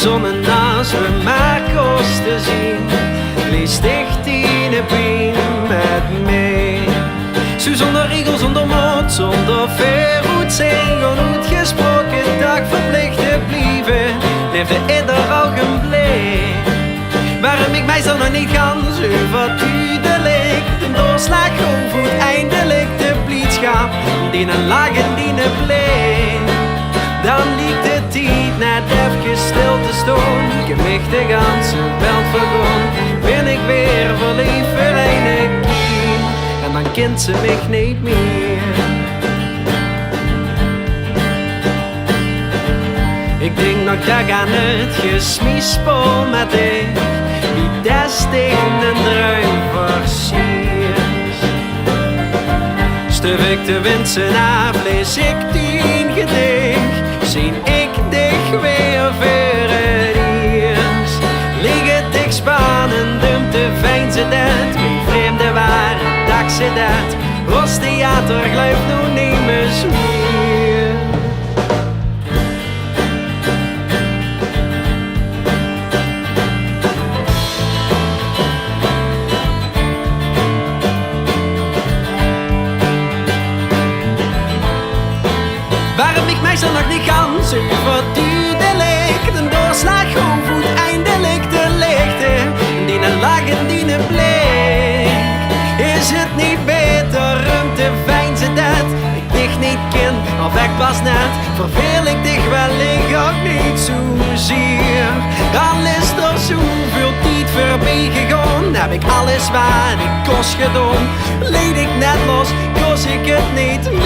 zonnen naast me maar kost te zien. Lees dicht in de been met mij. Zo zonder regel, zonder mot, zonder verhoed zijn. Genoeg gesproken, dag verplicht te blijven. Leefde ieder ogenblik. Waarom ik mij zo nog niet kan, zo verduidelijk. De doorslag over eindelijk de blijdschap. Die een lach en die een blik. Dan liep de tijd net even stil te staan. Gewicht de ganse wereld vergon. Ben ik weer verliefd voor een keer. En dan kent ze mij niet meer. Ik denk nog dat aan het gesmiespel met ik. Wie des tegen een druim versiert. Stuf ik de winsen af, lees ik tien gedicht. Zien ik dich weer voor het eerst. Lig het ik spannen, dum te fijn ze dat. Mijn vreemde waren, dag ze dat. Rost theater glijft nu niet meer. Waarom ik mij zo nog niet kan, zo verduidelijk. De doorslag over eindelijk de lichte. Die een lach en die een blik. Is het niet beter om te fijn ze dat ik dich niet ken, of ik pas net. Verveel ik dich wellicht ook niet zozeer. Al is er zoveel tijd voorbij gegaan, heb ik alles wat ik kost gedaan. Leed ik net los, kost ik het niet meer.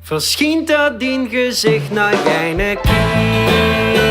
Verschijnt dat in gezicht na geen keer.